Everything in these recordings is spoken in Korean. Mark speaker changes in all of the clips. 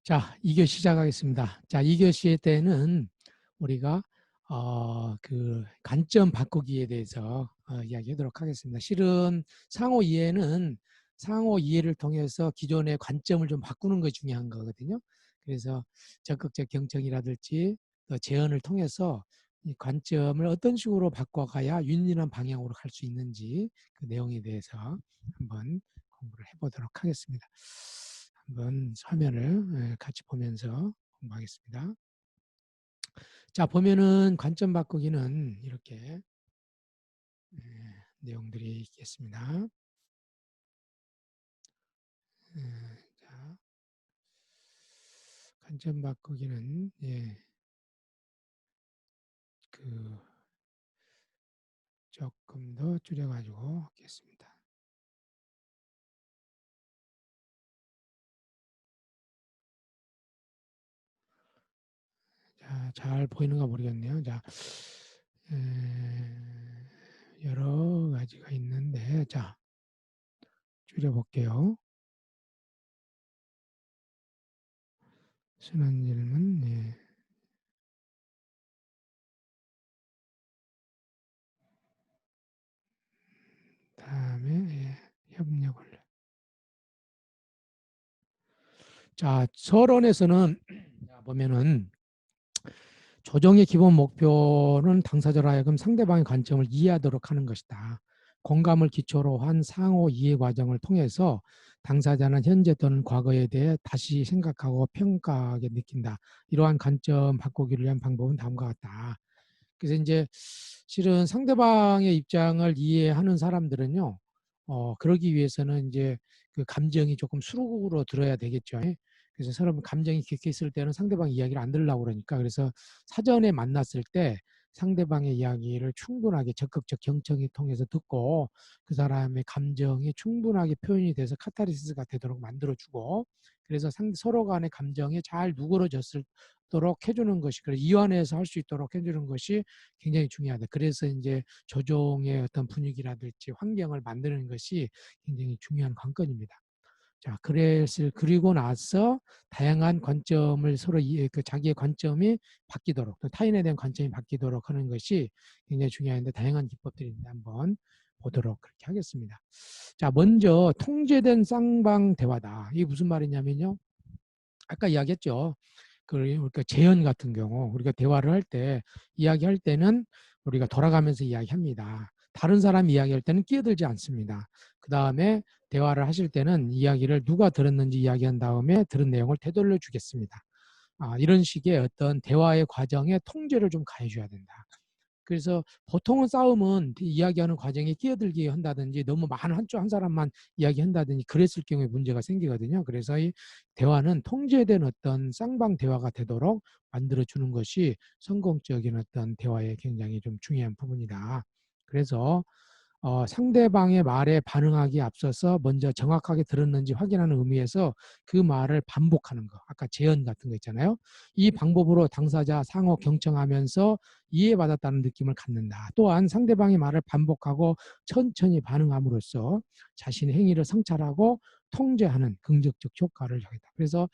Speaker 1: 자, 2교시 시작하겠습니다. 자, 2교시 때는 우리가 그 관점 바꾸기에 대해서 이야기하도록 하겠습니다. 실은 상호 이해는 상호 이해를 통해서 기존의 관점을 좀 바꾸는 것이 중요한 거거든요. 그래서 적극적 경청이라든지 또 제언을 통해서 이 관점을 어떤 식으로 바꿔가야 윤리한 방향으로 갈 수 있는지 그 내용에 대해서 한번 공부를 해보도록 하겠습니다. 한번 화면을 같이 보면서 공부하겠습니다. 자, 보면은 관점 바꾸기는 이렇게 내용들이 있겠습니다. 자, 관점 바꾸기는 그 조금 더 줄여가지고 하겠습니다. 자, 잘 보이는가 모르겠네요. 자, 여러 가지가 있는데, 자, 줄여볼게요. 순환 질문, 다음에 협력을. 자, 서론에서는 보면은 조정의 기본 목표는 당사자로 하여금 상대방의 관점을 이해하도록 하는 것이다. 공감을 기초로 한 상호 이해 과정을 통해서 당사자는 현재 또는 과거에 대해 다시 생각하고 평가하게 느낀다. 이러한 관점 바꾸기를 위한 방법은 다음과 같다. 그래서 이제 실은 상대방의 입장을 이해하는 사람들은요, 그러기 위해서는 이제 그 감정이 조금 수록으로 들어야 되겠죠. 그래서 사람 감정이 깊게 있을 때는 상대방 이야기를 안 들으려고 그러니까 그래서 사전에 만났을 때 상대방의 이야기를 충분하게 적극적 경청을 통해서 듣고 그 사람의 감정이 충분하게 표현이 돼서 카타르시스가 되도록 만들어주고 그래서 서로 간의 감정이 잘 누그러졌도록 해주는 것이 그래서 이완해서 할 수 있도록 해주는 것이 굉장히 중요하다. 그래서 이제 조종의 어떤 분위기라든지 환경을 만드는 것이 굉장히 중요한 관건입니다. 자, 그리고 나서 다양한 관점을 서로 그 자기의 관점이 바뀌도록 또 타인에 대한 관점이 바뀌도록 하는 것이 굉장히 중요한데 다양한 기법들이 있는데 한번 보도록 그렇게 하겠습니다. 자, 먼저 통제된 쌍방 대화다. 이게 무슨 말이냐면요. 아까 이야기했죠. 그러니까 재연 같은 경우 우리가 대화를 할 때 이야기할 때는 우리가 돌아가면서 이야기합니다. 다른 사람 이야기할 때는 끼어들지 않습니다. 그 다음에 대화를 하실 때는 이야기를 누가 들었는지 이야기한 다음에 들은 내용을 되돌려 주겠습니다. 이런 식의 어떤 대화의 과정에 통제를 좀 가해줘야 된다. 그래서 보통은 싸움은 이야기하는 과정에 끼어들게 한다든지 너무 많은 한쪽 한 사람만 이야기한다든지 그랬을 경우에 문제가 생기거든요. 그래서 이 대화는 통제된 어떤 쌍방 대화가 되도록 만들어주는 것이 성공적인 어떤 대화의 굉장히 좀 중요한 부분이다. 그래서 상대방의 말에 반응하기 앞서서 먼저 정확하게 들었는지 확인하는 의미에서 그 말을 반복하는 거. 아까 재연 같은 거 있잖아요. 이 방법으로 당사자 상호 경청하면서 이해받았다는 느낌을 갖는다. 또한 상대방의 말을 반복하고 천천히 반응함으로써 자신의 행위를 성찰하고 통제하는 긍정적 효과를 하겠다. 그래서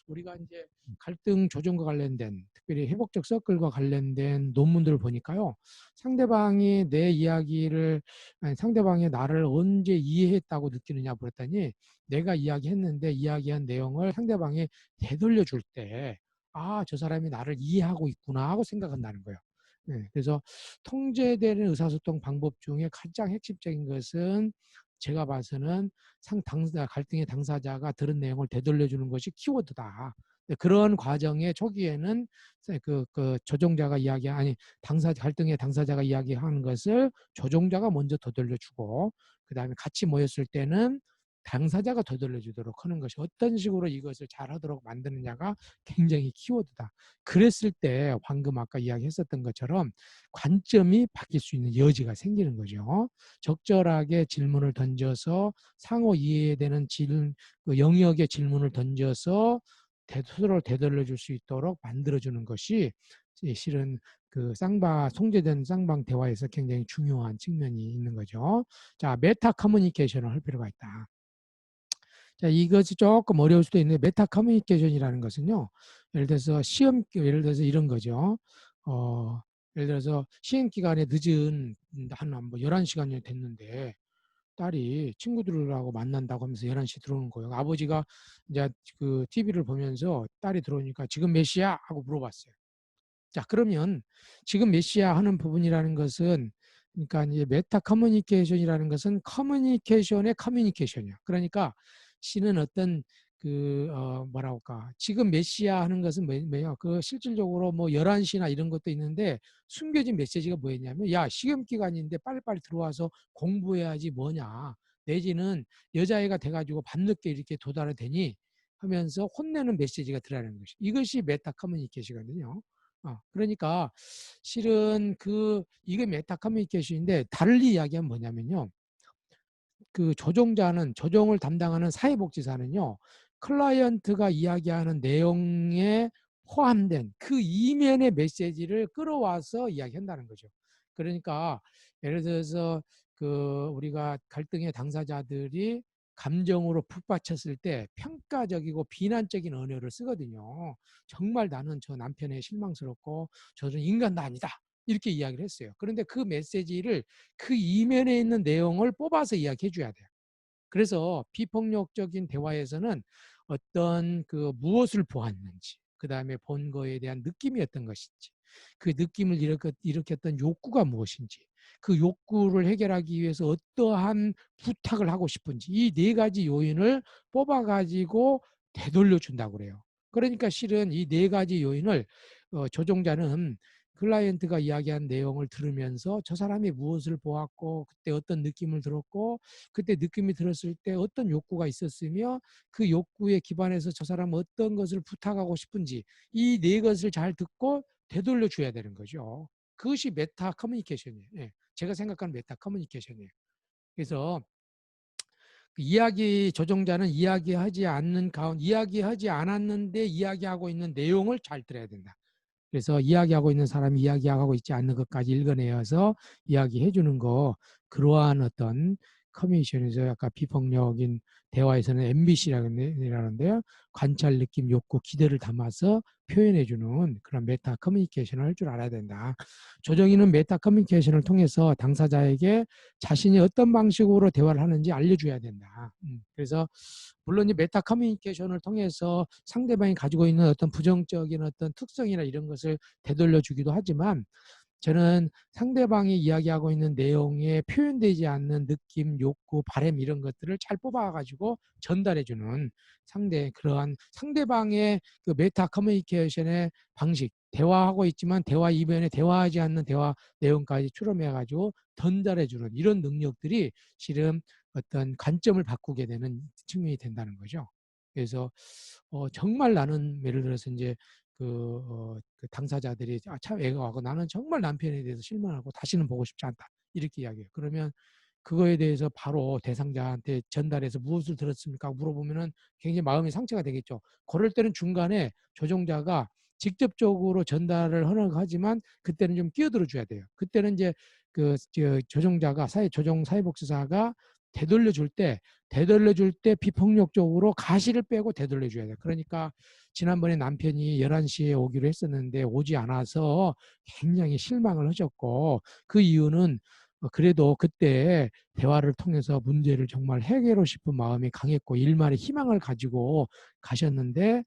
Speaker 1: 우리가 이제 갈등 조정과 관련된 특별히 회복적 서클과 관련된 논문들을 보니까요. 상대방이 내 이야기를 아니, 상대방이 나를 언제 이해했다고 느끼느냐 그랬더니 내가 이야기했는데 이야기한 내용을 상대방이 되돌려 줄 때 저 사람이 나를 이해하고 있구나 하고 생각한다는 거예요. 네, 그래서 통제되는 의사소통 방법 중에 가장 핵심적인 것은 제가 봐서는 갈등의 당사자가 들은 내용을 되돌려 주는 것이 키워드다. 그런 과정의 초기에는 그 조종자가 아니 갈등의 당사자가 이야기하는 것을 조종자가 먼저 되돌려주고 그 다음에 같이 모였을 때는 당사자가 되돌려주도록 하는 것이 어떤 식으로 이것을 잘하도록 만드느냐가 굉장히 키워드다. 그랬을 때 방금 아까 이야기했었던 것처럼 관점이 바뀔 수 있는 여지가 생기는 거죠. 적절하게 질문을 던져서 상호 이해되는 영역의 질문을 던져서 서로 되돌려 줄 수 있도록 만들어주는 것이 실은 그 통제된 쌍방 대화에서 굉장히 중요한 측면이 있는 거죠. 자, 메타 커뮤니케이션을 할 필요가 있다. 자, 이것이 조금 어려울 수도 있는데 메타 커뮤니케이션이라는 것은요. 예를 들어서 예를 들어서 이런 거죠. 어, 예를 들어서 시험 기간에 늦은 한뭐 11시간이 됐는데 딸이 친구들하고 만난다고 하면서 11시 들어오는 거예요. 아버지가 이제 그 TV를 보면서 딸이 들어오니까 지금 몇 시야? 하고 물어봤어요. 자, 그러면 지금 몇 시야 하는 부분이라는 것은 그러니까 이제 메타 커뮤니케이션이라는 것은 커뮤니케이션의 커뮤니케이션이야. 그러니까 C는 어떤 뭐라 할까 지금 몇 시야 하는 것은 뭐예요? 그 실질적으로 뭐 11시나 이런 것도 있는데 숨겨진 메시지가 뭐였냐면 야, 시험 기간인데 빨리빨리 들어와서 공부해야지 뭐냐. 내지는 여자애가 돼가지고 밤늦게 이렇게 도달을 되니 하면서 혼내는 메시지가 들어가는 것이. 이것이 메타 커뮤니케이션이거든요. 그러니까 실은 이게 메타 커뮤니케이션인데 달리 이야기하면 뭐냐면요. 그 조정을 담당하는 사회복지사는요. 클라이언트가 이야기하는 내용에 포함된 그 이면의 메시지를 끌어와서 이야기한다는 거죠. 그러니까 예를 들어서 우리가 갈등의 당사자들이 감정으로 북받쳤을 때 평가적이고 비난적인 언어를 쓰거든요. 정말 나는 저 남편에 실망스럽고 저는 인간도 아니다. 이렇게 이야기를 했어요. 그런데 그 메시지를 그 이면에 있는 내용을 뽑아서 이야기해 줘야 돼요. 그래서 비폭력적인 대화에서는 어떤 무엇을 보았는지, 그 다음에 본 거에 대한 느낌이 어떤 것인지, 그 느낌을 일으켰던 욕구가 무엇인지, 그 욕구를 해결하기 위해서 어떠한 부탁을 하고 싶은지, 이 네 가지 요인을 뽑아가지고 되돌려 준다고 그래요. 그러니까 실은 이 네 가지 요인을 조종자는 클라이언트가 이야기한 내용을 들으면서 저 사람이 무엇을 보았고 그때 어떤 느낌을 들었고 그때 느낌이 들었을 때 어떤 욕구가 있었으며 그 욕구에 기반해서 저 사람은 어떤 것을 부탁하고 싶은지 이 네 것을 잘 듣고 되돌려 줘야 되는 거죠. 그것이 메타 커뮤니케이션이에요. 예, 제가 생각하는 메타 커뮤니케이션이에요. 그래서 이야기 조정자는 이야기하지 않았는데 이야기하고 있는 내용을 잘 들어야 된다. 그래서 이야기하고 있는 사람이 이야기하고 있지 않는 것까지 읽어내어서 이야기해 주는 거, 그러한 어떤 커뮤니케이션에서 약간 비폭력인 대화에서는 MBC라는데요. 관찰, 느낌, 욕구, 기대를 담아서 표현해 주는 그런 메타 커뮤니케이션을 할 줄 알아야 된다. 조정이는 메타 커뮤니케이션을 통해서 당사자에게 자신이 어떤 방식으로 대화를 하는지 알려줘야 된다. 그래서 물론 이 메타 커뮤니케이션을 통해서 상대방이 가지고 있는 어떤 부정적인 어떤 특성이나 이런 것을 되돌려 주기도 하지만 저는 상대방이 이야기하고 있는 내용에 표현되지 않는 느낌, 욕구, 바람 이런 것들을 잘 뽑아가지고 전달해주는 그러한 상대방의 그 메타 커뮤니케이션의 방식, 대화하고 있지만 대화 이변에 대화하지 않는 대화 내용까지 추론해가지고 전달해주는 이런 능력들이 실은 어떤 관점을 바꾸게 되는 측면이 된다는 거죠. 그래서 정말 나는 예를 들어서 이제 그 당사자들이 참 애가 와고 나는 정말 남편에 대해서 실망하고 다시는 보고 싶지 않다 이렇게 이야기해요. 그러면 그거에 대해서 바로 대상자한테 전달해서 무엇을 들었습니까? 물어보면은 굉장히 마음이 상처가 되겠죠. 그럴 때는 중간에 조종자가 직접적으로 전달을 하려고 하지만 그때는 좀 끼어들어 줘야 돼요. 그때는 이제 조종자가 사회복지사가 되돌려 줄 때 비폭력적으로 가시를 빼고 되돌려 줘야 돼요. 그러니까 지난번에 남편이 11시에 오기로 했었는데 오지 않아서 굉장히 실망을 하셨고 그 이유는 그래도 그때 대화를 통해서 문제를 정말 해결하고 싶은 마음이 강했고 일말의 희망을 가지고 가셨는데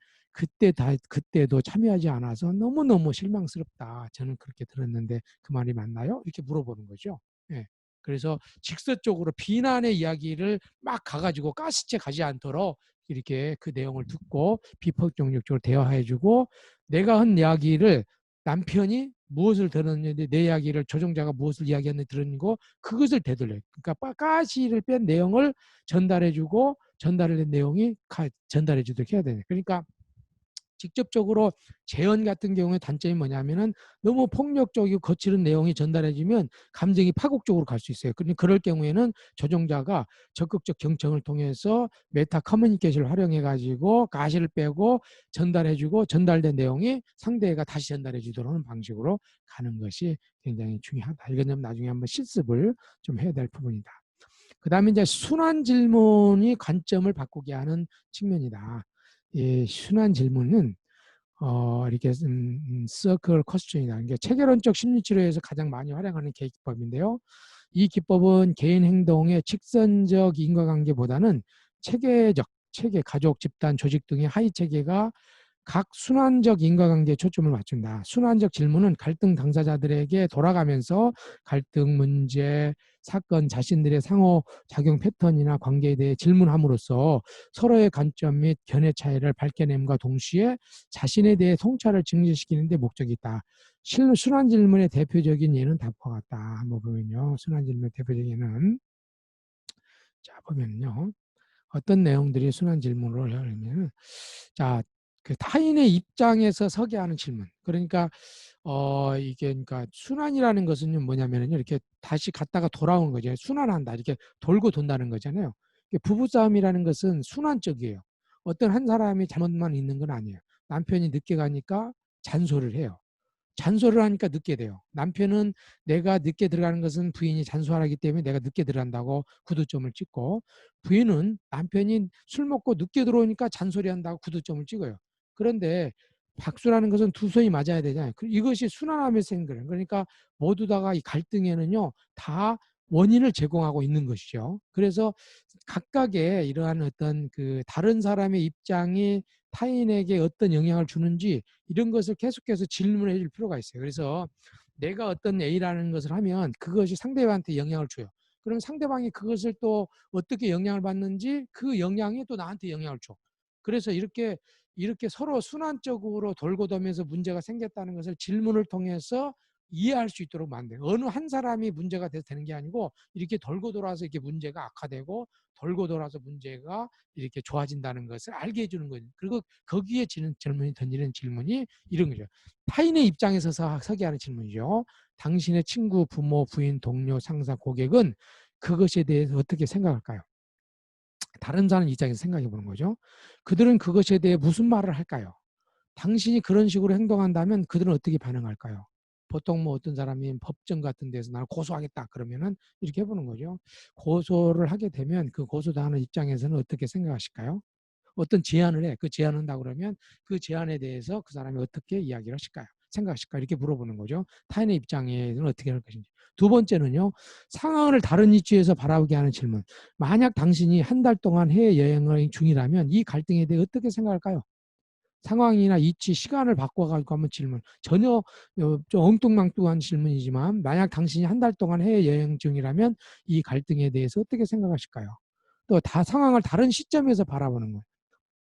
Speaker 1: 그때도 참여하지 않아서 너무너무 실망스럽다. 저는 그렇게 들었는데 그 말이 맞나요? 이렇게 물어보는 거죠. 예. 그래서 직접적으로 비난의 이야기를 막 가가지고 가스채 가지 않도록 이렇게 그 내용을 듣고 비폭력적으로 대화해주고 내가 한 이야기를 남편이 무엇을 들었는지 내 이야기를 조종자가 무엇을 이야기했는지 들은 거 그것을 되돌려요. 그러니까 가시를 뺀 내용을 전달해주고 전달된 내용이 전달해주도록 해야 되는. 그러니까 직접적으로 재연 같은 경우에 단점이 뭐냐면은 너무 폭력적이고 거칠은 내용이 전달해지면 감정이 파국적으로 갈 수 있어요. 그럴 경우에는 조종자가 적극적 경청을 통해서 메타 커뮤니케이션을 활용해 가지고 가시를 빼고 전달해주고 전달된 내용이 상대가 다시 전달해주도록 하는 방식으로 가는 것이 굉장히 중요하다. 이건 나중에 한번 실습을 좀 해야 될 부분이다. 그다음에 이제 순환 질문이 관점을 바꾸게 하는 측면이다. 이 순환 질문은 이렇게 서클 퀘스천이다. 이게 체계론적 심리치료에서 가장 많이 활용하는 기법인데요. 이 기법은 개인 행동의 직선적 인과관계보다는 체계, 가족, 집단, 조직 등의 하위 체계가 각 순환적 인과관계에 초점을 맞춘다. 순환적 질문은 갈등 당사자들에게 돌아가면서 갈등, 문제, 사건, 자신들의 상호작용 패턴이나 관계에 대해 질문함으로써 서로의 관점 및 견해 차이를 밝혀냄과 동시에 자신에 대해 통찰을 증진시키는 데 목적이 있다. 순환 질문의 대표적인 예는 다음과 같다. 한번 보면요. 순환 질문의 대표적인 예는 자 보면요. 어떤 내용들이 순환 질문으로 하려면 자, 그 타인의 입장에서 서게 하는 질문. 그러니까 이게 그러니까 순환이라는 것은 뭐냐면요. 이렇게 다시 갔다가 돌아오는 거죠. 순환한다. 이렇게 돌고 돈다는 거잖아요. 부부싸움이라는 것은 순환적이에요. 어떤 한 사람이 잘못만 있는 건 아니에요. 남편이 늦게 가니까 잔소리를 해요. 잔소리를 하니까 늦게 돼요. 남편은 내가 늦게 들어가는 것은 부인이 잔소리하기 때문에 내가 늦게 들어간다고 구두점을 찍고, 부인은 남편이 술 먹고 늦게 들어오니까 잔소리한다고 구두점을 찍어요. 그런데 박수라는 것은 두 손이 맞아야 되잖아요. 이것이 순환하면서 생겨요. 그러니까 모두 다가 이 갈등에는요 다 원인을 제공하고 있는 것이죠. 그래서 각각의 이러한 어떤 그 다른 사람의 입장이 타인에게 어떤 영향을 주는지 이런 것을 계속해서 질문해 줄 필요가 있어요. 그래서 내가 어떤 A라는 것을 하면 그것이 상대방한테 영향을 줘요. 그럼 상대방이 그것을 또 어떻게 영향을 받는지 그 영향이 또 나한테 영향을 줘. 그래서 이렇게 서로 순환적으로 돌고 도면서 문제가 생겼다는 것을 질문을 통해서 이해할 수 있도록 만들어요. 어느 한 사람이 문제가 돼서 되는 게 아니고 이렇게 돌고 돌아서 이렇게 문제가 악화되고 돌고 돌아서 문제가 이렇게 좋아진다는 것을 알게 해주는 거죠. 그리고 거기에 질문이 던지는 질문이 이런 거죠. 타인의 입장에서 서게 하는 질문이죠. 당신의 친구, 부모, 부인, 동료, 상사, 고객은 그것에 대해서 어떻게 생각할까요? 다른 사람 입장에서 생각해 보는 거죠. 그들은 그것에 대해 무슨 말을 할까요? 당신이 그런 식으로 행동한다면 그들은 어떻게 반응할까요? 보통 뭐 어떤 사람이 법정 같은 데서 나를 고소하겠다 그러면은 이렇게 해보는 거죠. 고소를 하게 되면 그 고소당하는 입장에서는 어떻게 생각하실까요? 어떤 제안을 해. 그 제안한다 그러면 그 제안에 대해서 그 사람이 어떻게 이야기를 하실까요? 생각하실까요? 이렇게 물어보는 거죠. 타인의 입장에는 어떻게 할 것인지. 두 번째는요. 상황을 다른 위치에서 바라보게 하는 질문. 만약 당신이 한 달 동안 해외여행을 중이라면 이 갈등에 대해 어떻게 생각할까요? 상황이나 위치, 시간을 바꿔가지고 한번 질문. 전혀 좀 엉뚱망뚱한 질문이지만 만약 당신이 한 달 동안 해외여행 중이라면 이 갈등에 대해서 어떻게 생각하실까요? 또 상황을 다른 시점에서 바라보는 거예요.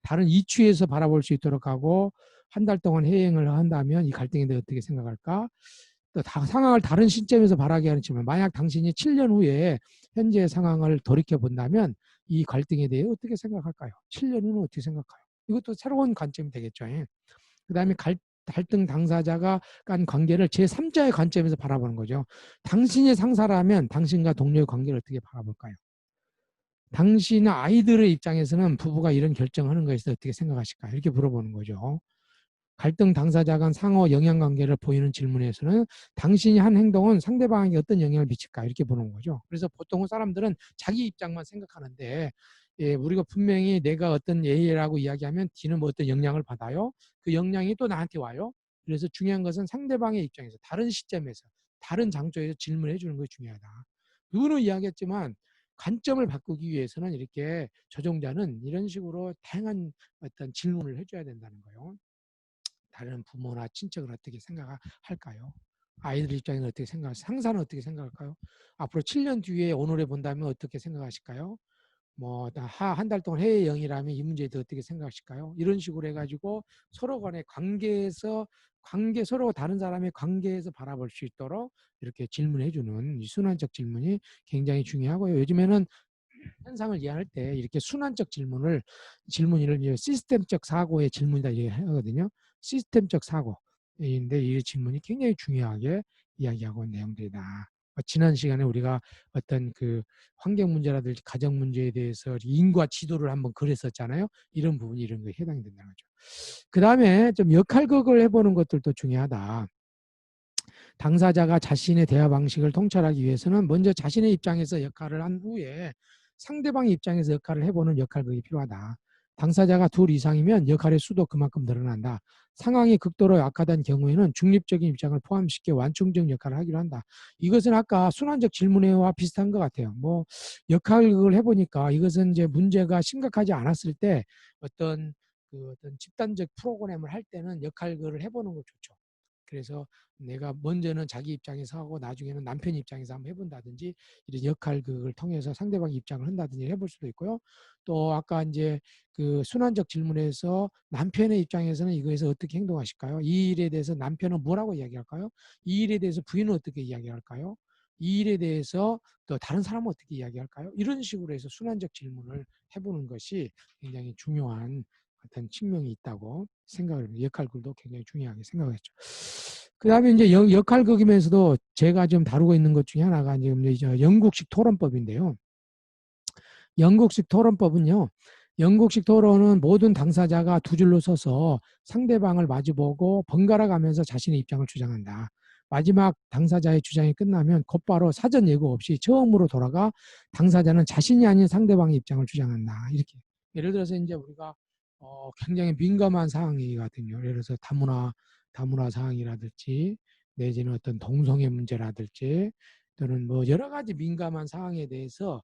Speaker 1: 다른 이치에서 바라볼 수 있도록 하고 한 달 동안 해외여행을 한다면 이 갈등에 대해 어떻게 생각할까? 또 상황을 다른 시점에서 바라게 하는 질문. 만약 당신이 7년 후에 현재의 상황을 돌이켜 본다면 이 갈등에 대해 어떻게 생각할까요? 7년 후는 어떻게 생각할까요? 이것도 새로운 관점이 되겠죠. 그다음에 갈등 당사자가 간 관계를 제3자의 관점에서 바라보는 거죠. 당신이 상사라면 당신과 동료의 관계를 어떻게 바라볼까요? 당신의 아이들의 입장에서는 부부가 이런 결정하는 것에 대해서 어떻게 생각하실까요? 이렇게 물어보는 거죠. 갈등 당사자 간 상호 영향관계를 보이는 질문에서는 당신이 한 행동은 상대방에게 어떤 영향을 미칠까 이렇게 보는 거죠. 그래서 보통 사람들은 자기 입장만 생각하는데 우리가 분명히 내가 어떤 A라고 이야기하면 D는 뭐 어떤 영향을 받아요. 그 영향이 또 나한테 와요. 그래서 중요한 것은 상대방의 입장에서 다른 시점에서 다른 장소에서 질문해 주는 것이 중요하다. 누구는 이야기했지만 관점을 바꾸기 위해서는 이렇게 조종자는 이런 식으로 다양한 어떤 질문을 해줘야 된다는 거예요. 다른 부모나 친척은 어떻게 생각할까요? 아이들 입장에는 어떻게 생각하세요? 상사는 어떻게 생각할까요? 앞으로 7년 뒤에 오늘에 본다면 어떻게 생각하실까요? 뭐 한 달 동안 해외여행이라면 이 문제에 대해 어떻게 생각하실까요? 이런 식으로 해가지고 서로 간의 서로 다른 사람의 관계에서 바라볼 수 있도록 이렇게 질문해주는 이 순환적 질문이 굉장히 중요하고요. 요즘에는 현상을 이해할 때 이렇게 순환적 질문을 시스템적 사고의 질문이다 이렇게 하거든요. 시스템적 사고인데 이 질문이 굉장히 중요하게 이야기하고 있는 내용들이다. 지난 시간에 우리가 어떤 그 환경 문제라든지 가정 문제에 대해서 인과 지도를 한번 그렸었잖아요. 이런 부분이 이런 거에 해당이 된다는 거죠. 그 다음에 좀 역할극을 해보는 것들도 중요하다. 당사자가 자신의 대화 방식을 통찰하기 위해서는 먼저 자신의 입장에서 역할을 한 후에 상대방의 입장에서 역할을 해보는 역할극이 필요하다. 당사자가 둘 이상이면 역할의 수도 그만큼 늘어난다. 상황이 극도로 약하다는 경우에는 중립적인 입장을 포함시켜 완충적 역할을 하기로 한다. 이것은 아까 순환적 질문회와 비슷한 것 같아요. 뭐 역할극을 해보니까 이것은 이제 문제가 심각하지 않았을 때 어떤 집단적 프로그램을 할 때는 역할극을 해보는 거 좋죠. 그래서 내가 먼저는 자기 입장에서 하고 나중에는 남편 입장에서 한번 해본다든지 이런 역할극을 통해서 상대방 입장을 한다든지 해볼 수도 있고요. 또 아까 이제 그 순환적 질문에서 남편의 입장에서는 이거에서 어떻게 행동하실까요? 이 일에 대해서 남편은 뭐라고 이야기할까요? 이 일에 대해서 부인은 어떻게 이야기할까요? 이 일에 대해서 또 다른 사람은 어떻게 이야기할까요? 이런 식으로 해서 순환적 질문을 해보는 것이 굉장히 중요한 어떤 측면이 있다고 생각을 합니다. 역할극도 굉장히 중요하게 생각했죠. 그 다음에 이제 역할극이면서도 제가 좀 다루고 있는 것 중에 하나가 이제 영국식 토론법인데요. 영국식 토론법은요. 영국식 토론은 모든 당사자가 두 줄로 서서 상대방을 마주보고 번갈아 가면서 자신의 입장을 주장한다. 마지막 당사자의 주장이 끝나면 곧바로 사전 예고 없이 처음으로 돌아가 당사자는 자신이 아닌 상대방의 입장을 주장한다. 이렇게. 예를 들어서 이제 우리가 굉장히 민감한 사항이거든요. 예를 들어서 다문화 사항이라든지 내지는 어떤 동성애 문제라든지 또는 뭐 여러 가지 민감한 사항에 대해서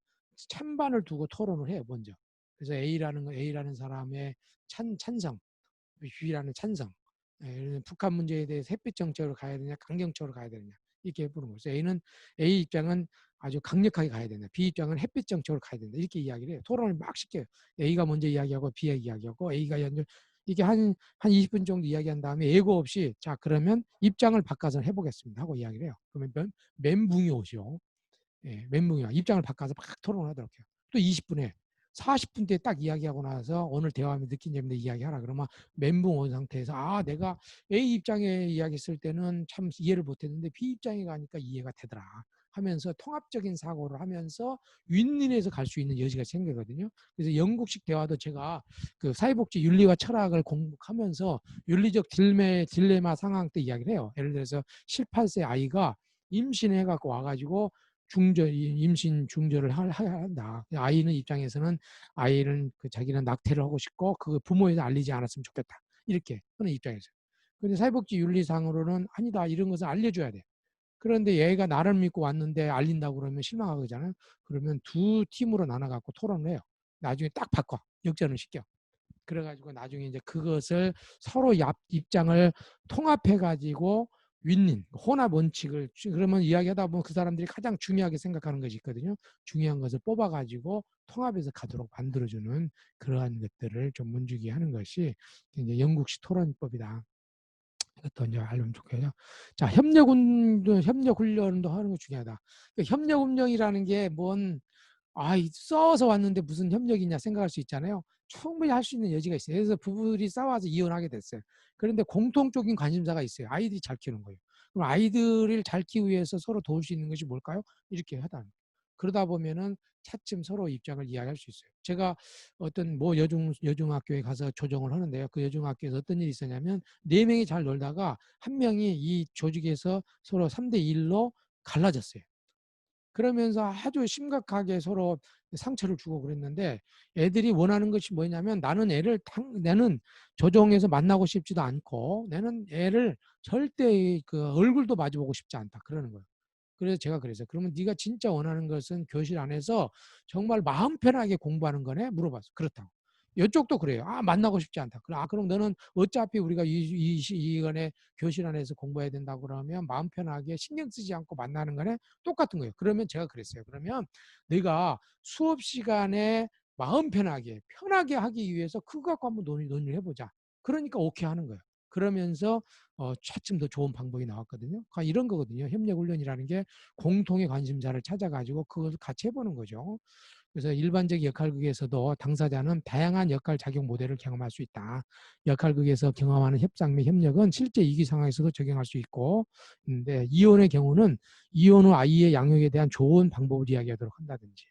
Speaker 1: 찬반을 두고 토론을 해요, 먼저. 그래서 A라는 사람의 찬성, B라는 찬성. 북한 문제에 대해서 햇빛 정책으로 가야 되냐, 강경책으로 가야 되느냐 이렇게 해보는 거죠. A 입장은 아주 강력하게 가야 된다. B 입장은 햇빛 정책으로 가야 된다. 이렇게 이야기를 해요. 토론을 막 시켜요. A가 먼저 이야기하고 B가 이야기하고 A가 이게 한 20분 정도 이야기한 다음에 예고 없이 자 그러면 입장을 바꿔서 해보겠습니다 하고 이야기를 해요. 그러면 멘붕이 오죠. 예, 멘붕이야. 입장을 바꿔서 막 토론을 하더라고요. 또 20분에 40분 때 딱 이야기하고 나서 오늘 대화하면 느낀 점인데 이야기하라. 그러면 멘붕 온 상태에서 내가 A 입장에 이야기했을 때는 참 이해를 못했는데 B 입장에 가니까 이해가 되더라 하면서 통합적인 사고를 하면서 윈윈해서 갈 수 있는 여지가 생기거든요. 그래서 영국식 대화도 제가 그 사회복지 윤리와 철학을 공부하면서 윤리적 딜레마 상황 때 이야기를 해요. 예를 들어서 18세 아이가 임신해갖고 와가지고 임신 중절을 한다. 아이는 입장에서는 아이는 자기는 낙태를 하고 싶고 그 부모에게 알리지 않았으면 좋겠다. 이렇게 하는 입장에서. 근데 사회복지 윤리상으로는 아니다. 이런 것을 알려줘야 돼. 그런데 얘가 나를 믿고 왔는데 알린다고 그러면 실망하잖아요. 그러면 두 팀으로 나눠갖고 토론을 해요. 나중에 딱 바꿔. 역전을 시켜. 그래가지고 나중에 이제 그것을 서로 입장을 통합해가지고 윈윈, 혼합 원칙을 그러면 이야기하다 보면 그 사람들이 가장 중요하게 생각하는 것이 있거든요. 중요한 것을 뽑아가지고 통합해서 가도록 만들어주는 그러한 것들을 좀 문주기 하는 것이 이제 영국식 토론법이다. 이것도 이제 알면 좋겠죠. 자, 협력 훈련도 하는 거 중요하다. 그러니까 협력 운영이라는 게 써서 왔는데 무슨 협력이냐 생각할 수 있잖아요. 충분히 할 수 있는 여지가 있어요. 그래서 부부들이 싸워서 이혼하게 됐어요. 그런데 공통적인 관심사가 있어요. 아이들이 잘 키우는 거예요. 그럼 아이들을 잘 키우기 위해서 서로 도울 수 있는 것이 뭘까요? 이렇게 하다. 그러다 보면은 차츰 서로 입장을 이야기할 수 있어요. 제가 어떤 여중학교에 가서 조정을 하는데요. 그 여중학교에서 어떤 일이 있었냐면 4명이 잘 놀다가 한 명이 이 조직에서 서로 3대1로 갈라졌어요. 그러면서 아주 심각하게 서로 상처를 주고 그랬는데 애들이 원하는 것이 뭐냐면 나는 조정에서 만나고 싶지도 않고 나는 애를 절대 그 얼굴도 마주보고 싶지 않다 그러는 거예요. 그래서 제가 그랬어요. 그러면 네가 진짜 원하는 것은 교실 안에서 정말 마음 편하게 공부하는 거네? 물어봤어. 그렇다고. 이쪽도 그래요. 만나고 싶지 않다. 그럼 너는 어차피 우리가 이간에 교실 안에서 공부해야 된다고 그러면 마음 편하게 신경 쓰지 않고 만나는 거네? 똑같은 거예요. 그러면 제가 그랬어요. 그러면 네가 수업 시간에 마음 편하게 하기 위해서 그거 갖고 한번 논의를 해보자. 그러니까 오케이 하는 거예요. 그러면서 차츰 더 좋은 방법이 나왔거든요. 이런 거거든요. 협력훈련이라는 게 공통의 관심사를 찾아가지고 그걸 같이 해보는 거죠. 그래서 일반적 역할극에서도 당사자는 다양한 역할 작용 모델을 경험할 수 있다. 역할극에서 경험하는 협상 및 협력은 실제 위기 상황에서도 적용할 수 있고, 근데 이혼의 경우는 이혼 후 아이의 양육에 대한 좋은 방법을 이야기하도록 한다든지,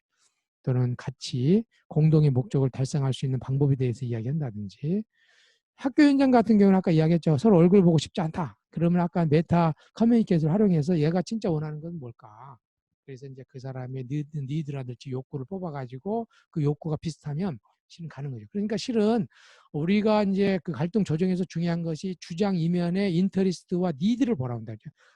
Speaker 1: 또는 같이 공동의 목적을 달성할 수 있는 방법에 대해서 이야기한다든지, 학교 현장 같은 경우는 아까 이야기했죠. 서로 얼굴 보고 싶지 않다. 그러면 아까 메타 커뮤니케이션을 활용해서 얘가 진짜 원하는 건 뭘까? 그래서 이제 그 사람의 니드라든지 욕구를 뽑아가지고 그 욕구가 비슷하면 실은 가는 거죠. 그러니까 실은 우리가 이제 그 갈등 조정에서 중요한 것이 주장 이면의 인터리스트와 니드를 보라고 한다.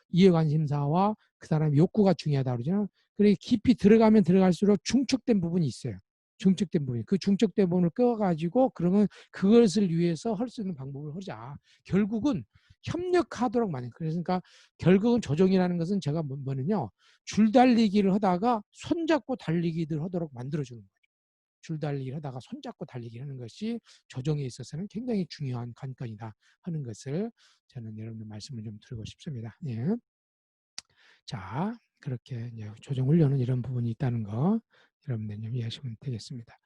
Speaker 1: 이해관심사와 그 사람의 욕구가 중요하다 그러잖아요. 그러니 깊이 들어가면 들어갈수록 중첩된 부분이 있어요. 중첩된 부분. 그 중첩된 부분을 끄어가지고 그러면 그것을 위해서 할 수 있는 방법을 하자. 결국은 협력하도록 많이. 그러니까 결국은 조정이라는 것은 제가 뭐냐면요. 줄달리기를 하다가 손잡고 달리기를 하도록 만들어주는 거예요. 줄달리기를 하다가 손잡고 달리기 하는 것이 조정에 있어서는 굉장히 중요한 관건이다 하는 것을 저는 여러분들 말씀을 좀 드리고 싶습니다. 예. 자, 그렇게 이제 조정 훈련은 이런 부분이 있다는 거 여러분들 좀 이해하시면 되겠습니다.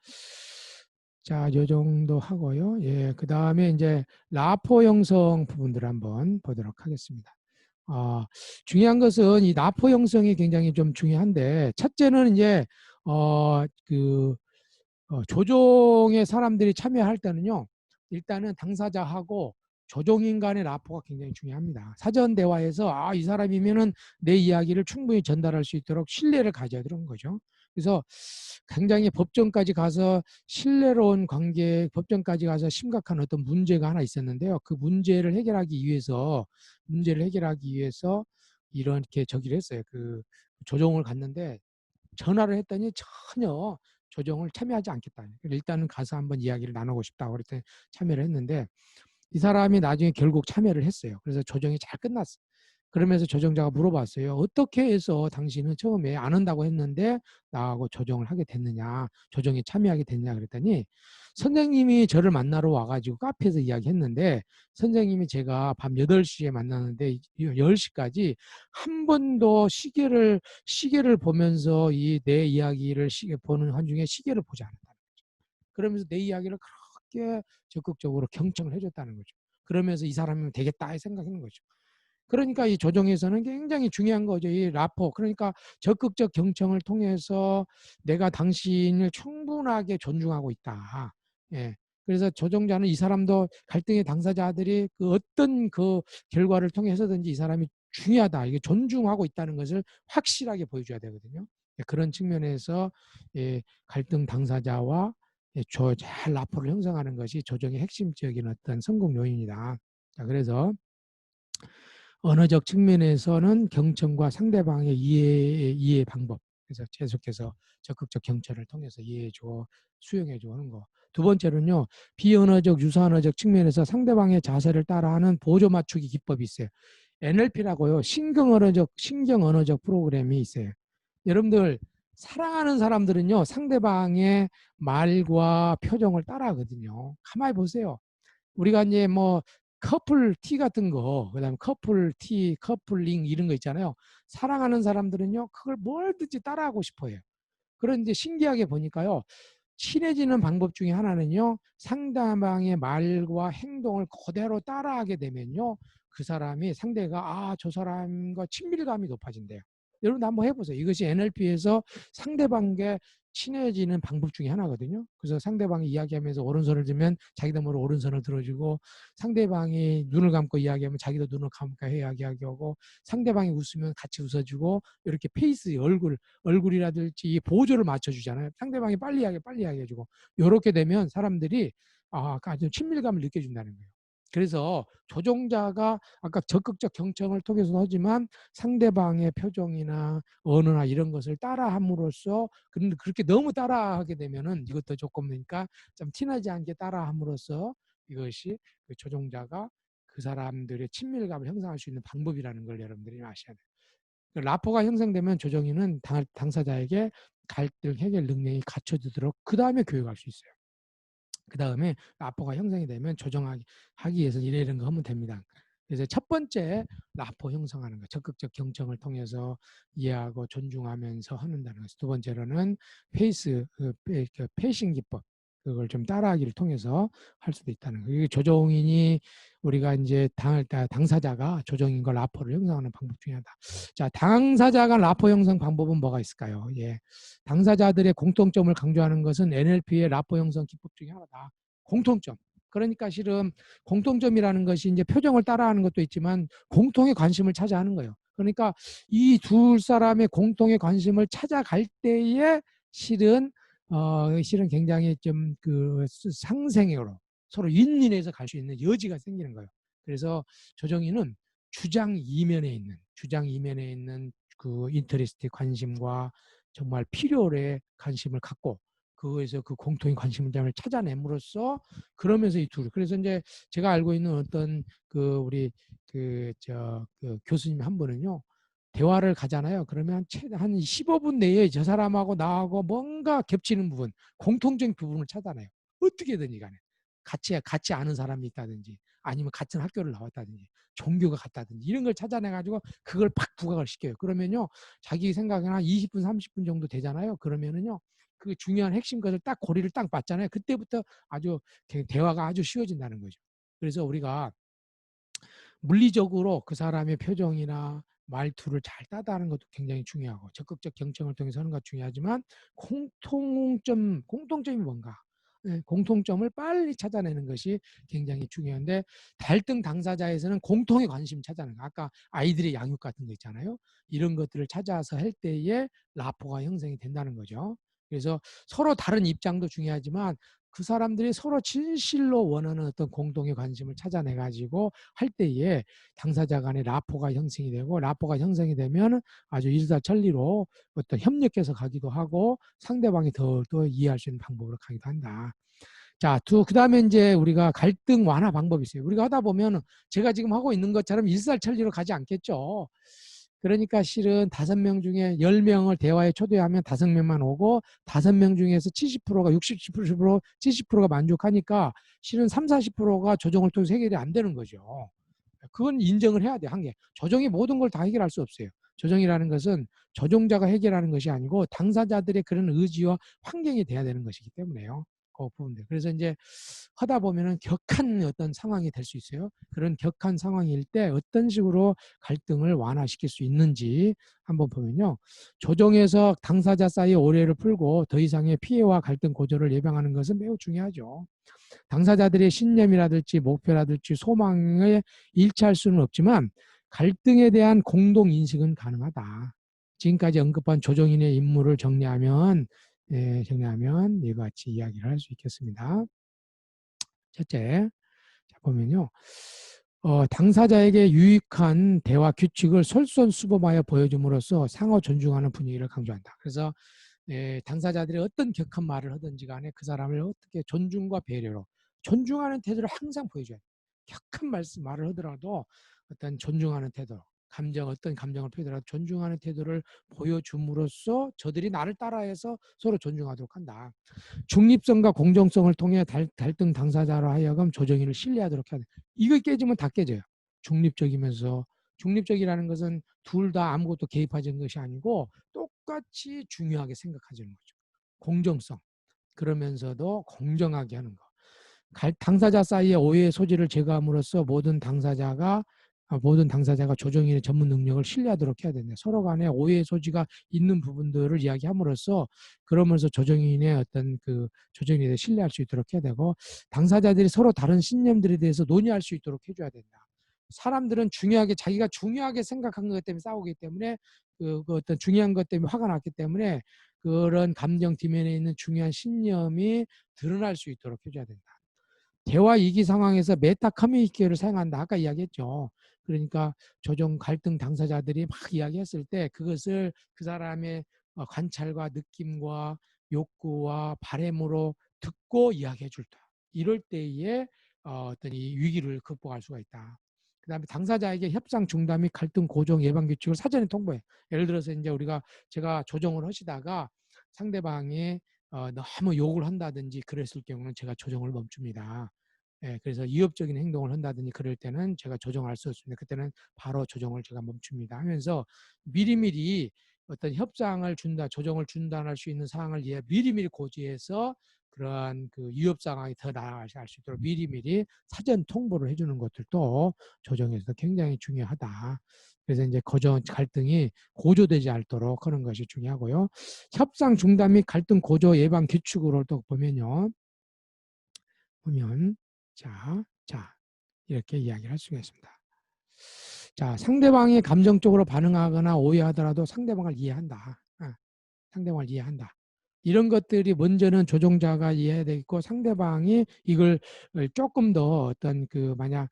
Speaker 1: 자, 요 정도 하고요. 예, 그 다음에 이제 라포 형성 부분들을 한번 보도록 하겠습니다. 중요한 것은 이 라포 형성이 굉장히 좀 중요한데, 첫째는 이제 조종에 사람들이 참여할 때는요, 일단은 당사자하고 조종인 간의 라포가 굉장히 중요합니다. 사전 대화에서 이 사람이면은 내 이야기를 충분히 전달할 수 있도록 신뢰를 가져야 되는 거죠. 그래서 굉장히 법정까지 가서 신뢰로운 관계, 법정까지 가서 심각한 어떤 문제가 하나 있었는데요. 그 문제를 해결하기 위해서 이렇게 저기를 했어요. 그 조정을 갔는데 전화를 했더니 전혀 조정을 참여하지 않겠다. 일단은 가서 한번 이야기를 나누고 싶다고 그랬더니 참여를 했는데 이 사람이 나중에 결국 참여를 했어요. 그래서 조정이 잘 끝났어요. 그러면서 조정자가 물어봤어요. 어떻게 해서 당신은 처음에 안 한다고 했는데 나하고 조정을 하게 됐느냐, 조정에 참여하게 됐냐 그랬더니 선생님이 저를 만나러 와가지고 카페에서 이야기했는데 선생님이 제가 밤 8시에 만나는데 10시까지 한 번도 시계를 보면서 내 이야기를 보는 한중에 시계를 보지 않았다. 그러면서 내 이야기를 그렇게 적극적으로 경청을 해줬다는 거죠. 그러면서 이 사람이면 되겠다 생각하는 거죠. 그러니까 이 조정에서는 굉장히 중요한 거죠. 이 라포. 그러니까 적극적 경청을 통해서 내가 당신을 충분하게 존중하고 있다. 예. 그래서 조정자는 이 사람도 갈등의 당사자들이 그 어떤 그 결과를 통해서든지 이 사람이 중요하다. 이게 존중하고 있다는 것을 확실하게 보여줘야 되거든요. 예, 그런 측면에서 갈등 당사자와 잘 라포를 형성하는 것이 조정의 핵심적인 어떤 성공 요인이다. 자, 그래서 언어적 측면에서는 경청과 상대방의 이해 방법. 그래서 계속해서 적극적 경청을 통해서 이해해줘, 수용해줘 하는 거. 두 번째로는요, 비언어적, 유사언어적 측면에서 상대방의 자세를 따라하는 보조 맞추기 기법이 있어요. NLP라고요, 신경언어적 프로그램이 있어요. 여러분들, 사랑하는 사람들은요, 상대방의 말과 표정을 따라하거든요. 가만히 보세요. 우리가 이제 뭐 커플 티 같은 거, 그다음에 커플 티, 커플링 이런 거 있잖아요. 사랑하는 사람들은요, 그걸 뭐든지 따라하고 싶어요. 그런데 신기하게 보니까요, 친해지는 방법 중에 하나는요, 상대방의 말과 행동을 그대로 따라하게 되면요, 그 사람이 상대가 저 사람과 친밀감이 높아진대요. 여러분도 한번 해보세요. 이것이 NLP에서 상대방과 친해지는 방법 중에 하나거든요. 그래서 상대방이 이야기하면서 오른손을 들면 자기도 모르게 오른손을 들어주고, 상대방이 눈을 감고 이야기하면 자기도 눈을 감고 이야기하고, 상대방이 웃으면 같이 웃어주고, 이렇게 페이스, 얼굴이라든지 이 보조를 맞춰주잖아요. 상대방이 빨리 이야기해주고, 이렇게 되면 사람들이 아주 친밀감을 느껴준다는 거예요. 그래서 조종자가 아까 적극적 경청을 통해서 하지만 상대방의 표정이나 언어나 이런 것을 따라함으로써, 그런데 그렇게 너무 따라하게 되면은 이것도 조금 그러니까 좀 티나지 않게 따라함으로써 이것이 그 조종자가 그 사람들의 친밀감을 형성할 수 있는 방법이라는 걸 여러분들이 아셔야 돼요. 라포가 형성되면 조정인은 당사자에게 갈등 해결 능력이 갖춰지도록 그 다음에 교육할 수 있어요. 그 다음에 라포가 형성이 되면 조정하기 위해서 이런 거 하면 됩니다. 그래서 첫 번째 라포 형성하는 거, 적극적 경청을 통해서 이해하고 존중하면서 하는다는 것. 두 번째로는 페이싱 기법, 그걸 좀 따라하기를 통해서 할 수도 있다는 거. 이게 조정인이 우리가 이제 당사자가 조정인과 라포를 형성하는 방법 중에 하나다. 자, 당사자가 라포 형성 방법은 뭐가 있을까요? 예, 당사자들의 공통점을 강조하는 것은 NLP의 라포 형성 기법 중에 하나다. 공통점. 그러니까 실은 공통점이라는 것이 이제 표정을 따라하는 것도 있지만 공통의 관심을 찾아 하는 거예요. 그러니까 이 두 사람의 공통의 관심을 찾아갈 때에 실은 실은 굉장히 좀 그 상생으로 서로 윈윈해서 갈 수 있는 여지가 생기는 거예요. 그래서 조정희는 주장 이면에 있는 그 인터레스트 관심과 정말 필요에 관심을 갖고 그거에서 그 공통의 관심점을 찾아냄으로써 그러면서 이 둘. 그래서 이제 제가 알고 있는 어떤 그 우리 그 교수님 한 분은요. 대화를 가잖아요. 그러면 한 15분 내에 저 사람하고 나하고 뭔가 겹치는 부분, 공통적인 부분을 찾아내요. 어떻게든지 간에. 같이 아는 사람이 있다든지 아니면 같은 학교를 나왔다든지 종교가 같다든지 이런 걸 찾아내가지고 그걸 팍 부각을 시켜요. 그러면요. 자기 생각에 한 20분, 30분 정도 되잖아요. 그러면은요. 그 중요한 핵심 것을 딱 고리를 딱 맞잖아요. 그때부터 아주 대화가 아주 쉬워진다는 거죠. 그래서 우리가 물리적으로 그 사람의 표정이나 말투를 잘 따다하는 것도 굉장히 중요하고 적극적 경청을 통해서 하는 것도 중요하지만 공통점이 뭔가 공통점을 빨리 찾아내는 것이 굉장히 중요한데 갈등 당사자에서는 공통의 관심 찾아내는 거. 아까 아이들의 양육 같은 거 있잖아요. 이런 것들을 찾아서 할 때에 라포가 형성이 된다는 거죠. 그래서 서로 다른 입장도 중요하지만 그 사람들이 서로 진실로 원하는 어떤 공동의 관심을 찾아내 가지고 할 때에 당사자 간의 라포가 형성이 되고 라포가 형성이 되면 아주 일사천리로 어떤 협력해서 가기도 하고 상대방이 더 이해할 수 있는 방법으로 가기도 한다. 자, 그다음에 이제 우리가 갈등 완화 방법이 있어요. 우리가 하다 보면 제가 지금 하고 있는 것처럼 일사천리로 가지 않겠죠. 그러니까 실은 5명 중에 10명을 대화에 초대하면 5명만 오고 5명 중에서 70%가 60%, 70%가 만족하니까 실은 3, 40%가 조정을 통해서 해결이 안 되는 거죠. 그건 인정을 해야 돼, 한계. 조정이 모든 걸 다 해결할 수 없어요. 조정이라는 것은 조종자가 해결하는 것이 아니고 당사자들의 그런 의지와 환경이 돼야 되는 것이기 때문에요. 그 부분들. 그래서 이제 하다 보면은 격한 어떤 상황이 될 수 있어요. 그런 격한 상황일 때 어떤 식으로 갈등을 완화시킬 수 있는지 한번 보면요. 조정에서 당사자 사이의 오해를 풀고 더 이상의 피해와 갈등 고조를 예방하는 것은 매우 중요하죠. 당사자들의 신념이라든지 목표라든지 소망에 일치할 수는 없지만 갈등에 대한 공동 인식은 가능하다. 지금까지 언급한 조정인의 임무를 정리하면 이와 같이 이야기를 할 수 있겠습니다. 첫째, 자 보면요. 당사자에게 유익한 대화 규칙을 솔선수범하여 보여줌으로써 상호 존중하는 분위기를 강조한다. 그래서 당사자들이 어떤 격한 말을 하든지 간에 그 사람을 어떻게 존중과 배려로 존중하는 태도를 항상 보여줘야 돼. 격한 말을 하더라도 어떤 존중하는 태도, 어떤 감정을 표현하더라도 존중하는 태도를 보여줌으로써 저들이 나를 따라해서 서로 존중하도록 한다. 중립성과 공정성을 통해 갈등 당사자로 하여금 조정인을 신뢰하도록 해야 돼. 이거 깨지면 다 깨져요. 중립적이라는 것은 둘 다 아무것도 개입하는 것이 아니고 똑같이 중요하게 생각하자는 거죠. 공정성. 그러면서도 공정하게 하는 거. 당사자 사이의 오해의 소지를 제거함으로써 모든 당사자가 조정인의 전문 능력을 신뢰하도록 해야 된다. 서로 간에 오해의 소지가 있는 부분들을 이야기함으로써 그러면서 조정인의 어떤 그 조정인에 대해 신뢰할 수 있도록 해야 되고 당사자들이 서로 다른 신념들에 대해서 논의할 수 있도록 해줘야 된다. 사람들은 자기가 중요하게 생각한 것 때문에 싸우기 때문에 그 어떤 중요한 것 때문에 화가 났기 때문에 그런 감정 뒤면에 있는 중요한 신념이 드러날 수 있도록 해줘야 된다. 대화 위기 상황에서 메타 커뮤니케이션을 사용한다. 아까 이야기했죠. 그러니까 조정 갈등 당사자들이 막 이야기했을 때 그것을 그 사람의 관찰과 느낌과 욕구와 바램으로 듣고 이야기해 줄다. 이럴 때에 어떤 이 위기를 극복할 수가 있다. 그다음에 당사자에게 협상 중단 및 갈등 고정 예방 규칙을 사전에 통보해. 예를 들어서 이제 제가 조정을 하시다가 상대방이 너무 욕을 한다든지 그랬을 경우는 제가 조정을 멈춥니다. 그래서 위협적인 행동을 한다든지 그럴 때는 제가 조정할 수 없습니다. 그때는 바로 조정을 제가 멈춥니다. 하면서 미리미리 어떤 조정을 중단할 수 있는 상황을 미리미리 고지해서 그러한 그 위협 상황이 더 나아갈 수 있도록 미리미리 사전 통보를 해주는 것들도 조정에서 굉장히 중요하다. 그래서 이제 갈등이 고조되지 않도록 하는 것이 중요하고요. 협상 중단 및 갈등 고조 예방 규칙으로 또 보면 자, 이렇게 이야기를 할 수가 있습니다. 자, 상대방이 감정적으로 반응하거나 오해하더라도 상대방을 이해한다. 상대방을 이해한다. 이런 것들이 먼저는 조종자가 이해해야 되겠고, 상대방이 이걸 조금 더 어떤 만약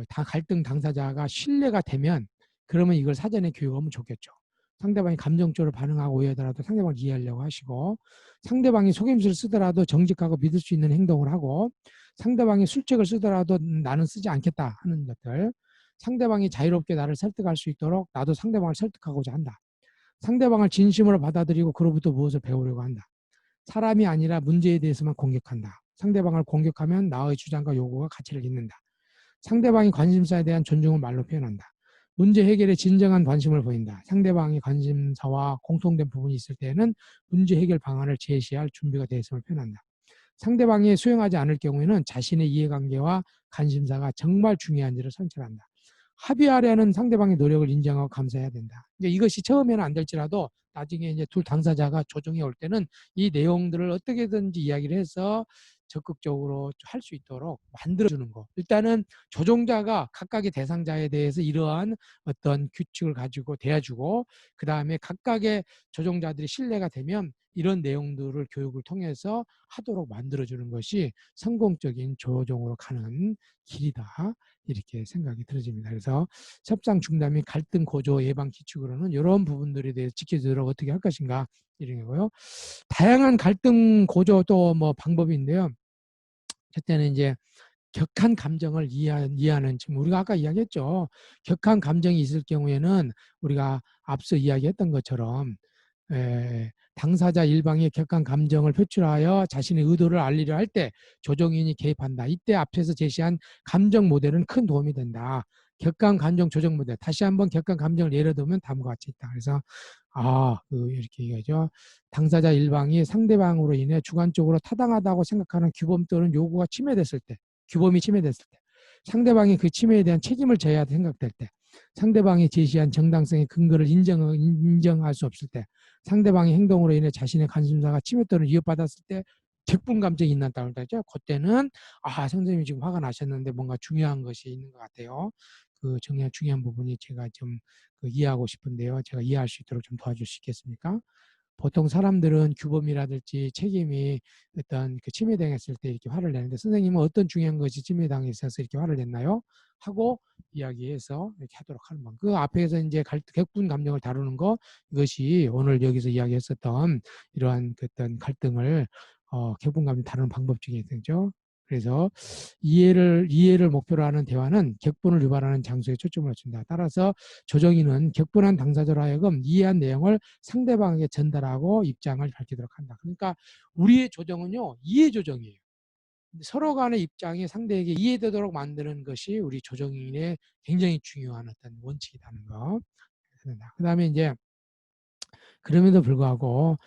Speaker 1: 다 갈등 당사자가 신뢰가 되면, 그러면 이걸 사전에 교육하면 좋겠죠. 상대방이 감정적으로 반응하고 오해하더라도 상대방을 이해하려고 하시고, 상대방이 속임수를 쓰더라도 정직하고 믿을 수 있는 행동을 하고, 상대방이 술책을 쓰더라도 나는 쓰지 않겠다 하는 것들, 상대방이 자유롭게 나를 설득할 수 있도록 나도 상대방을 설득하고자 한다. 상대방을 진심으로 받아들이고 그로부터 무엇을 배우려고 한다. 사람이 아니라 문제에 대해서만 공격한다. 상대방을 공격하면 나의 주장과 요구가 가치를 잃는다. 상대방이 관심사에 대한 존중을 말로 표현한다. 문제 해결에 진정한 관심을 보인다. 상대방이 관심사와 공통된 부분이 있을 때에는 문제 해결 방안을 제시할 준비가 되어 있음을 표현한다. 상대방이 수용하지 않을 경우에는 자신의 이해관계와 관심사가 정말 중요한지를 선출한다. 합의하려는 상대방의 노력을 인정하고 감사해야 된다. 이제 이것이 처음에는 안 될지라도 나중에 이제 둘 당사자가 조정해 올 때는 이 내용들을 어떻게든지 이야기를 해서 적극적으로 할 수 있도록 만들어주는 거. 일단은 조종자가 각각의 대상자에 대해서 이러한 어떤 규칙을 가지고 대해주고, 그 다음에 각각의 조종자들이 신뢰가 되면 이런 내용들을 교육을 통해서 하도록 만들어주는 것이 성공적인 조종으로 가는 길이다. 이렇게 생각이 들어집니다. 그래서 협상 중단 및 갈등 고조 예방 기축으로는 이런 부분들에 대해서 지켜주도록 어떻게 할 것인가 이런 거고요. 다양한 갈등 고조 또 뭐 방법인데요. 첫째는 이제 격한 감정을 이해하는, 지금 우리가 아까 이야기했죠. 격한 감정이 있을 경우에는 우리가 앞서 이야기했던 것처럼 당사자 일방이 격한 감정을 표출하여 자신의 의도를 알리려 할 때 조정인이 개입한다. 이때 앞에서 제시한 감정 모델은 큰 도움이 된다. 격한 감정 조정 모델. 다시 한번 격한 감정을 예를 들면 다음과 같이 있다. 그래서 이렇게 얘기하죠. 당사자 일방이 상대방으로 인해 주관적으로 타당하다고 생각하는 규범 또는 요구가 침해됐을 때, 규범이 침해됐을 때, 상대방이 그 침해에 대한 책임을 져야 생각될 때, 상대방이 제시한 정당성의 근거를 인정할 수 없을 때, 상대방의 행동으로 인해 자신의 관심사가 침해 또는 위협받았을 때 격분 감정이 있는다고 그러죠. 그때는 선생님이 지금 화가 나셨는데 뭔가 중요한 것이 있는 것 같아요. 그 중요한 부분이 제가 좀 이해하고 싶은데요. 제가 이해할 수 있도록 좀 도와줄 수 있겠습니까? 보통 사람들은 규범이라든지 책임이 어떤 침해당했을 때 이렇게 화를 내는데, 선생님은 어떤 중요한 것이 침해당했어서 이렇게 화를 냈나요? 하고 이야기해서 이렇게 하도록 하는 방. 그 앞에서 이제 격분 감정을 다루는 거, 이것이 오늘 여기서 이야기했었던 이러한 어떤 갈등을 격분 감정 다루는 방법 중에 있죠. 그래서 이해를 목표로 하는 대화는 격분을 유발하는 장소에 초점을 맞춘다. 따라서 조정인은 격분한 당사자로 하여금 이해한 내용을 상대방에게 전달하고 입장을 밝히도록 한다. 그러니까 우리의 조정은요, 이해 조정이에요. 서로 간의 입장이 상대에게 이해되도록 만드는 것이 우리 조정인의 굉장히 중요한 어떤 원칙이라는 거. 그 다음에 이제 그럼에도 불구하고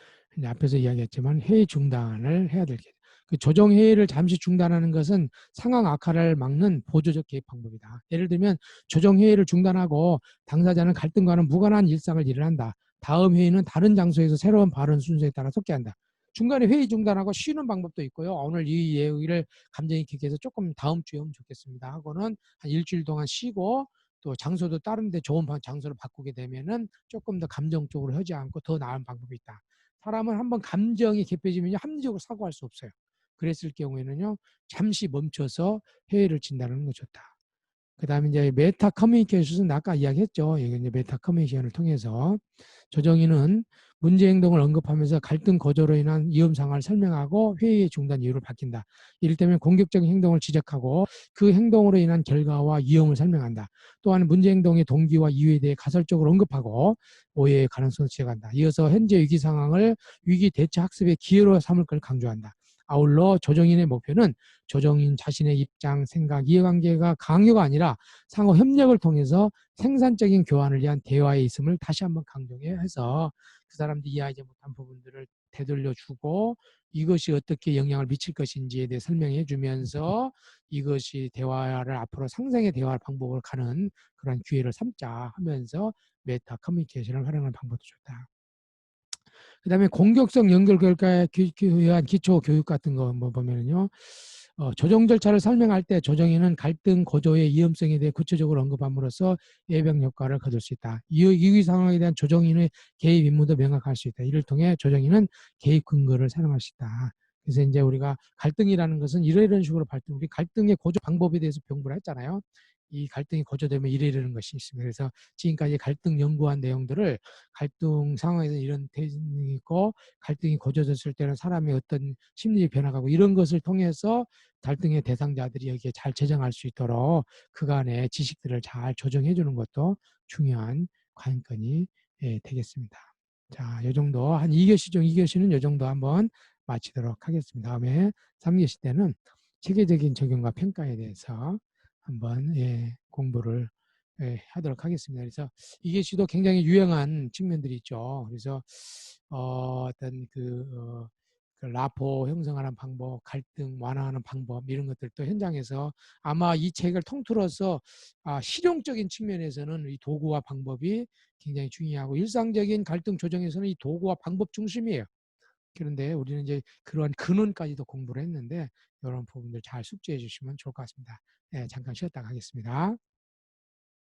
Speaker 1: 앞에서 이야기했지만 회의 중단을 해야 될 게, 그 조정 회의를 잠시 중단하는 것은 상황 악화를 막는 보조적 개입 방법이다. 예를 들면 조정 회의를 중단하고 당사자는 갈등과는 무관한 일상을 일어난다. 다음 회의는 다른 장소에서 새로운 발언 순서에 따라 섞게 한다. 중간에 회의 중단하고 쉬는 방법도 있고요. 오늘 이 얘기를 감정이 깊게 해서 조금 다음 주에 하면 좋겠습니다 하고는 한 일주일 동안 쉬고, 또 장소도 다른 데 좋은 장소로 바꾸게 되면은 조금 더 감정적으로 하지 않고 더 나은 방법이 있다. 사람은 한번 감정이 깊어지면 합리적으로 사고할 수 없어요. 그랬을 경우에는요, 잠시 멈춰서 회의를 진단하는 거 좋다. 그 다음에 이제 메타 커뮤니케이션은 아까 이야기했죠. 이게 이제 메타 커뮤니케이션을 통해서 조정인은 문제 행동을 언급하면서 갈등 고조로 인한 위험 상황을 설명하고 회의의 중단 이유를 밝힌다. 이를테면 공격적인 행동을 지적하고 그 행동으로 인한 결과와 위험을 설명한다. 또한 문제 행동의 동기와 이유에 대해 가설적으로 언급하고 오해의 가능성을 지적한다. 이어서 현재 위기 상황을 위기 대처 학습의 기회로 삼을 걸 강조한다. 아울러 조정인의 목표는 조정인 자신의 입장, 생각, 이해관계가 강요가 아니라 상호 협력을 통해서 생산적인 교환을 위한 대화에 있음을 다시 한번 강조해서 그 사람들이 이해하지 못한 부분들을 되돌려주고 이것이 어떻게 영향을 미칠 것인지에 대해 설명해 주면서 이것이 대화를 앞으로 상생의 대화 방법으로 가는 그런 기회를 삼자 하면서 메타 커뮤니케이션을 활용하는 방법도 좋다. 그 다음에 공격성 연결 결과에 의한 기초 교육 같은 거 뭐 보면은요, 조정 절차를 설명할 때 조정에는 갈등 고조의 위험성에 대해 구체적으로 언급함으로써 예방 효과를 거둘 수 있다. 이위 상황에 대한 조정인의 개입 임무도 명확할 수 있다. 이를 통해 조정인은 개입 근거를 사용할 수 있다. 그래서 이제 우리가 갈등이라는 것은 이런 식으로 발동, 우리 갈등의 고조 방법에 대해서 공부를 했잖아요. 이 갈등이 고조되면 이러이러한 것이 있습니다. 그래서 지금까지 갈등 연구한 내용들을 갈등 상황에서 이런 대응이 있고 갈등이 고조됐을 때는 사람의 어떤 심리 변화가 고 이런 것을 통해서 갈등의 대상자들이 여기에 잘 제정할 수 있도록 그간의 지식들을 잘 조정해 주는 것도 중요한 관건이 되겠습니다. 자, 이 정도 한 2교시 중 2교시는 이 정도 한번 마치도록 하겠습니다. 다음에 3교시 때는 체계적인 적용과 평가에 대해서 한번 공부를 하도록 하겠습니다. 그래서 2교시도 굉장히 유용한 측면들이 있죠. 그래서 어떤 그 라포 형성하는 방법, 갈등 완화하는 방법 이런 것들도 현장에서 아마 이 책을 통틀어서 실용적인 측면에서는 이 도구와 방법이 굉장히 중요하고 일상적인 갈등 조정에서는 이 도구와 방법 중심이에요. 그런데 우리는 이제 그런 근원까지도 공부를 했는데 이런 부분들 잘 숙지해 주시면 좋을 것 같습니다. 네, 잠깐 쉬었다 가겠습니다.